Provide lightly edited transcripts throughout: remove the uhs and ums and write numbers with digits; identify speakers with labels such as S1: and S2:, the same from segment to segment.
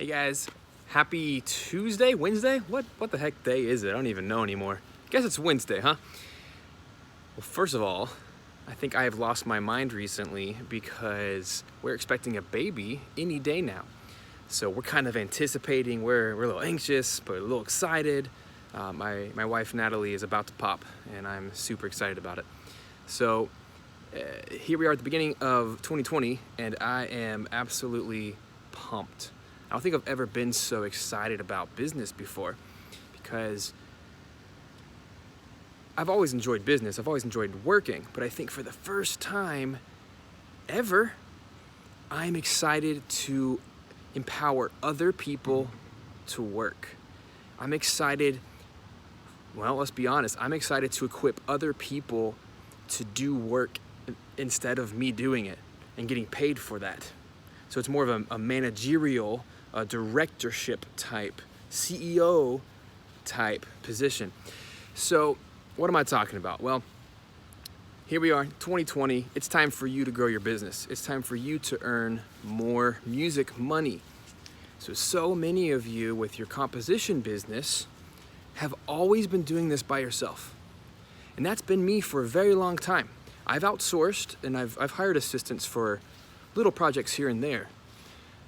S1: Hey guys, happy Tuesday, Wednesday? What the heck day is it? I don't even know anymore. Guess it's Wednesday, huh? Well, first of all, I think I have lost my mind recently because we're expecting a baby any day now. So we're kind of anticipating, we're a little anxious, but a little excited. My wife Natalie is about to pop and I'm super excited about it. So here we are at the beginning of 2020 and I am absolutely pumped. I don't think I've ever been so excited about business before because I've always enjoyed business. I've always enjoyed working, but I think for the first time ever, I'm excited to empower other people to work. I'm excited, well, let's be honest, I'm excited to equip other people to do work instead of me doing it and getting paid for that. So it's more of a managerial, a directorship type, CEO type position. So what am I talking about? Well, here we are, 2020. It's time for you to grow your business. It's time for you to earn more music money. So many of you with your composition business have always been doing this by yourself. And that's been me for a very long time. I've outsourced and I've hired assistants for little projects here and there.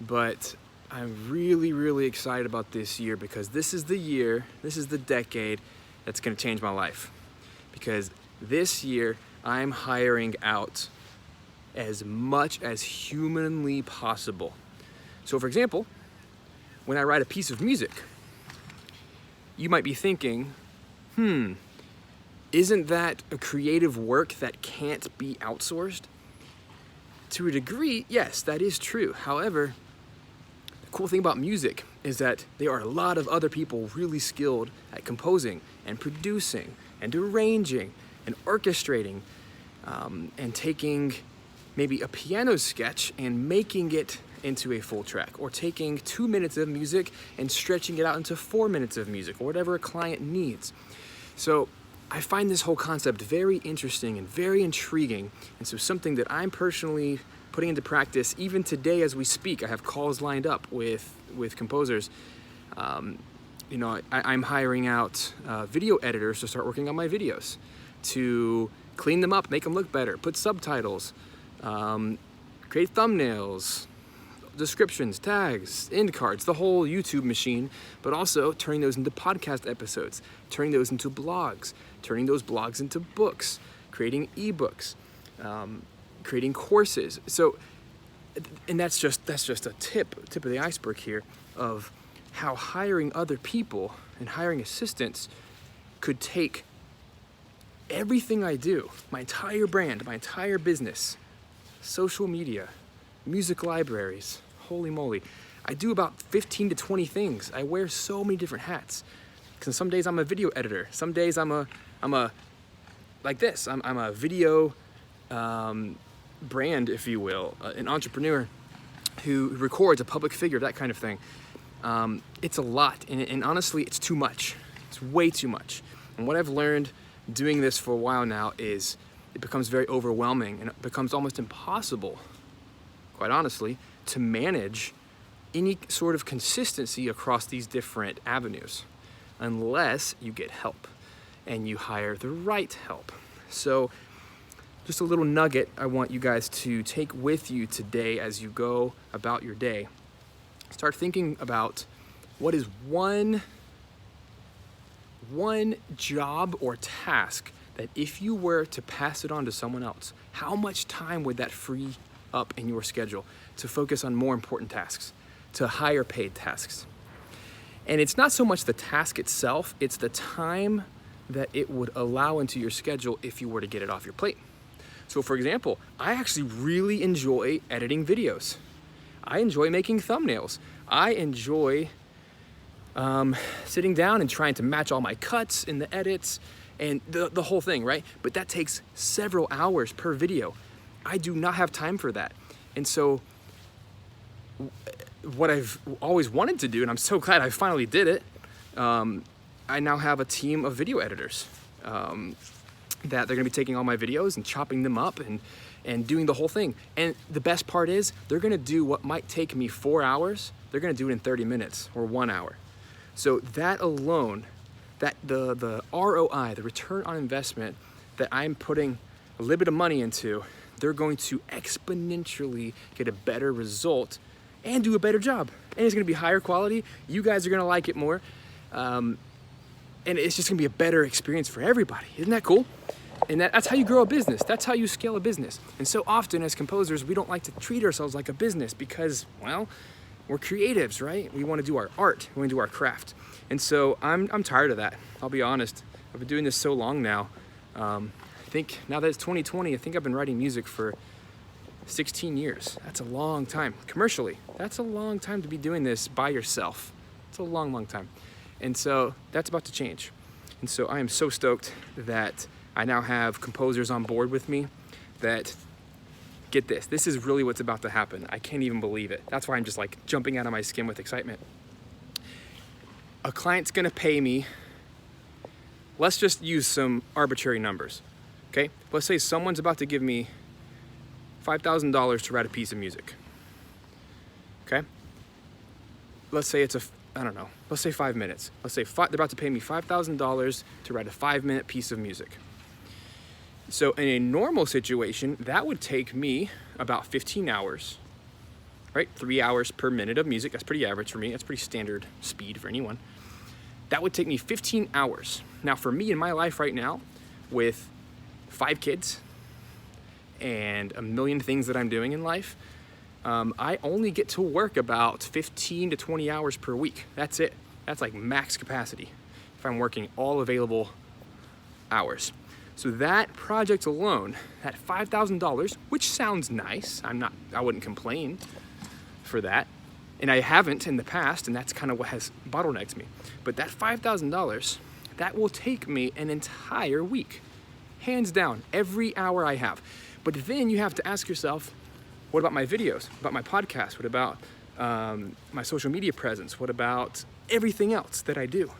S1: But I'm really excited about this year because this is the year, this is the decade that's gonna change my life. Because this year, I'm hiring out as much as humanly possible. So for example, when I write a piece of music, you might be thinking, isn't that a creative work that can't be outsourced? To a degree, yes, that is true. However, cool thing about music is that there are a lot of other people really skilled at composing and producing and arranging and orchestrating and taking maybe a piano sketch and making it into a full track, or taking 2 minutes of music and stretching it out into 4 minutes of music, or whatever a client needs. So I find this whole concept very interesting and very intriguing, and so something that I'm personally putting into practice even today as we speak. I have calls lined up with composers. I'm hiring out video editors to start working on my videos, to clean them up, make them look better, put subtitles, create thumbnails, descriptions, tags, end cards, the whole YouTube machine, but also turning those into podcast episodes, turning those into blogs, turning those blogs into books, creating ebooks, creating courses. So, and that's just a tip of the iceberg here of how hiring other people and hiring assistants could take everything I do, my entire brand, my entire business, social media, music libraries, holy moly. I do about 15 to 20 things. I wear so many different hats. Because some days I'm a video editor. Some days I'm a like this. I'm a video brand, if you will, an entrepreneur who records, a public figure, that kind of thing. It's a lot, and honestly, it's too much. It's way too much. And what I've learned doing this for a while now is it becomes very overwhelming, and it becomes almost impossible, quite honestly, to manage any sort of consistency across these different avenues unless you get help and you hire the right help. So just a little nugget I want you guys to take with you today as you go about your day. Start thinking about what is one job or task that if you were to pass it on to someone else, how much time would that free up in your schedule to focus on more important tasks, to higher paid tasks? And it's not so much the task itself, it's the time that it would allow into your schedule if you were to get it off your plate. So for example, I actually really enjoy editing videos. I enjoy making thumbnails. I enjoy sitting down and trying to match all my cuts in the edits and the whole thing, right? But that takes several hours per video. I do not have time for that. And so what I've always wanted to do, and I'm so glad I finally did it, I now have a team of video editors. that they're gonna be taking all my videos and chopping them up and doing the whole thing. And the best part is they're gonna do what might take me 4 hours, they're gonna do it in 30 minutes or 1 hour. So that alone, that the ROI, the return on investment that I'm putting a little bit of money into, they're going to exponentially get a better result and do a better job. And it's gonna be higher quality. You guys are gonna like it more. And it's just gonna be a better experience for everybody. Isn't that cool? And that's how you grow a business. That's how you scale a business. And so often as composers, we don't like to treat ourselves like a business because, well, we're creatives, right? We wanna do our art, we wanna do our craft. And so I'm tired of that. I'll be honest. I've been doing this so long now. I think now that it's 2020, I think I've been writing music for 16 years. That's a long time. Commercially, that's a long time to be doing this by yourself. It's a long, long time. And so that's about to change. And so I am so stoked that I now have composers on board with me that get this. This is really what's about to happen. I can't even believe it. That's why I'm just like jumping out of my skin with excitement. A client's gonna pay me, let's just use some arbitrary numbers, okay? Let's say someone's about to give me $5,000 to write a piece of music, okay? Let's say it's I don't know, let's say 5 minutes. Let's say they're about to pay me $5,000 to write a 5-minute piece of music. So in a normal situation, that would take me about 15 hours, right? 3 hours per minute of music. That's pretty average for me. That's pretty standard speed for anyone. That would take me 15 hours. Now for me in my life right now, with 5 kids and a million things that I'm doing in life, I only get to work about 15 to 20 hours per week. That's it. That's like max capacity if I'm working all available hours. So that project alone, that $5,000, which sounds nice, I wouldn't complain for that. And I haven't in the past, and that's kind of what has bottlenecked me. But that $5,000, that will take me an entire week, hands down, every hour I have. But then you have to ask yourself, what about my videos? What about my podcast? What about my social media presence? What about everything else that I do?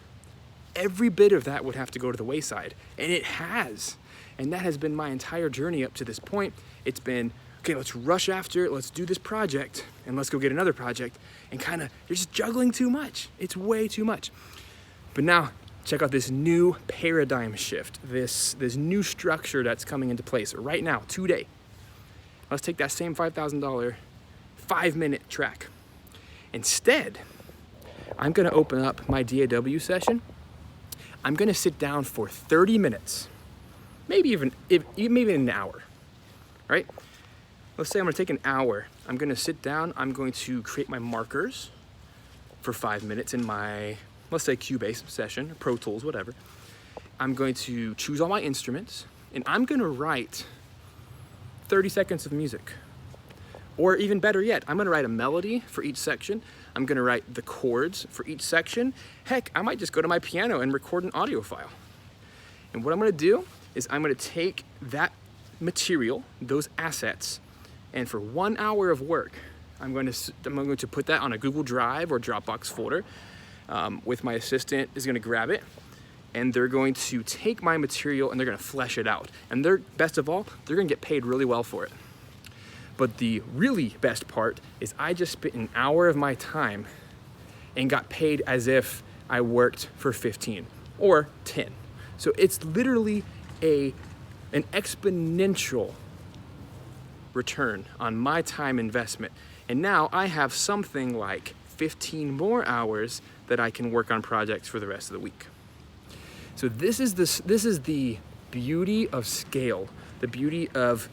S1: Every bit of that would have to go to the wayside, and it has. And that has been my entire journey up to this point. It's been, okay, let's rush after it, let's do this project, and let's go get another project, and kind of, you're just juggling too much. It's way too much. But now, check out this new paradigm shift, this new structure that's coming into place right now, today. Let's take that same $5,000 5-minute track. Instead, I'm gonna open up my DAW session. I'm gonna sit down for 30 minutes, maybe even an hour, right? Let's say I'm gonna take an hour. I'm gonna sit down, I'm going to create my markers for 5 minutes in my, let's say Cubase session, Pro Tools, whatever. I'm going to choose all my instruments, and I'm gonna write 30 seconds of music. Or even better yet, I'm gonna write a melody for each section. I'm gonna write the chords for each section. Heck, I might just go to my piano and record an audio file. And what I'm gonna do is I'm gonna take that material, those assets, and for 1 hour of work, I'm going to put that on a Google Drive or Dropbox folder. With my assistant is gonna grab it, and they're going to take my material and they're gonna flesh it out. And best of all, they're gonna get paid really well for it. But the really best part is I just spent an hour of my time and got paid as if I worked for 15 or 10. So it's literally an exponential return on my time investment. And now I have something like 15 more hours that I can work on projects for the rest of the week. So this is the beauty of scale, the beauty of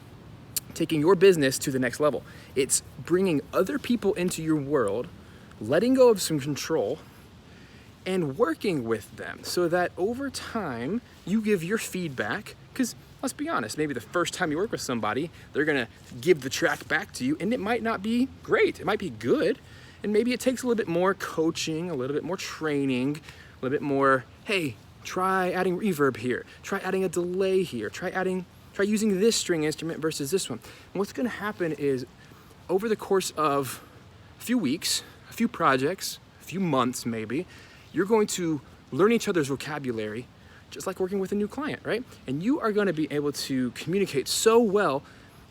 S1: taking your business to the next level. It's bringing other people into your world, letting go of some control, and working with them so that over time you give your feedback. Because let's be honest, maybe the first time you work with somebody, they're gonna give the track back to you, and it might not be great. It might be good, and maybe it takes a little bit more coaching, a little bit more training, a little bit more, hey, try adding reverb here, try adding a delay here, try using this string instrument versus this one. And what's gonna happen is over the course of a few weeks, a few projects, a few months maybe, you're going to learn each other's vocabulary, just like working with a new client, right? And you are gonna be able to communicate so well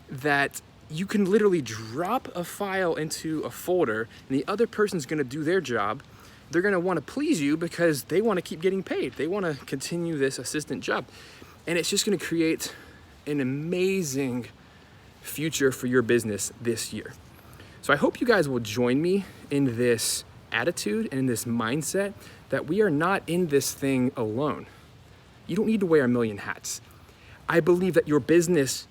S1: that you can literally drop a file into a folder and the other person's gonna do their job. They're gonna wanna please you because they wanna keep getting paid. They wanna continue this assistant job. And it's just gonna create an amazing future for your business this year. So I hope you guys will join me in this attitude and in this mindset that we are not in this thing alone. You don't need to wear a million hats. I believe that your business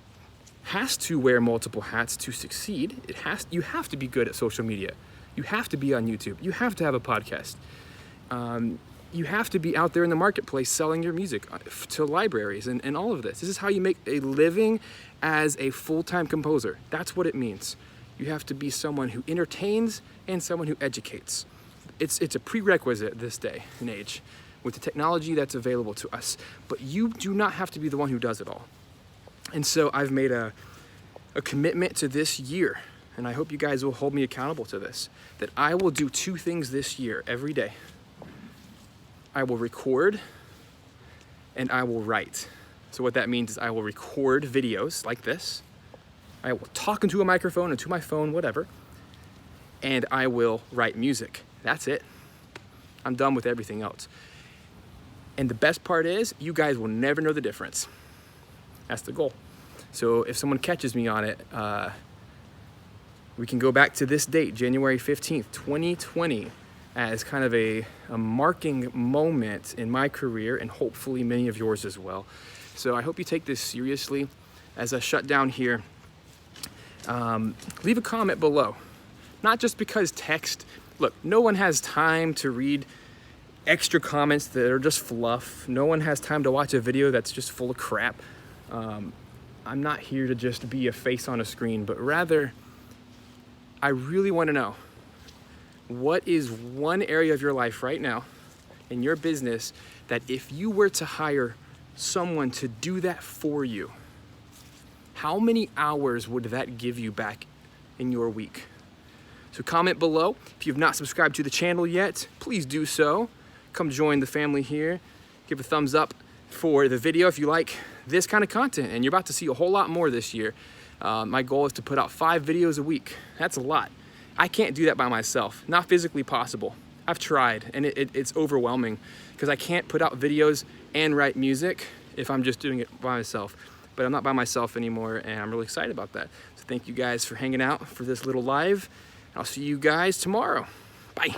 S1: has to wear multiple hats to succeed. You have to be good at social media. You have to be on YouTube. You have to have a podcast. You have to be out there in the marketplace selling your music to libraries and all of this. This is how you make a living as a full-time composer. That's what it means. You have to be someone who entertains and someone who educates. It's a prerequisite this day and age with the technology that's available to us. But you do not have to be the one who does it all. And so I've made a commitment to this year, and I hope you guys will hold me accountable to this, that I will do 2 things this year every day. I will record and I will write. So what that means is I will record videos like this. I will talk into a microphone, into my phone, whatever, and I will write music. That's it. I'm done with everything else. And the best part is you guys will never know the difference. That's the goal. So if someone catches me on it, we can go back to this date, January 15th, 2020, as kind of a marking moment in my career and hopefully many of yours as well. So I hope you take this seriously. As I shut down here, leave a comment below. Not just because text, look, no one has time to read extra comments that are just fluff. No one has time to watch a video that's just full of crap. I'm not here to just be a face on a screen, but rather, I really want to know, what is one area of your life right now in your business that if you were to hire someone to do that for you, how many hours would that give you back in your week? So comment below. If you've not subscribed to the channel yet, please do so. Come join the family here. Give a thumbs up for the video if you like this kind of content, and you're about to see a whole lot more this year. My goal is to put out 5 videos a week. That's a lot. I can't do that by myself, not physically possible. I've tried, and it's overwhelming because I can't put out videos and write music if I'm just doing it by myself. But I'm not by myself anymore, and I'm really excited about that. So thank you guys for hanging out for this little live. I'll see you guys tomorrow. Bye.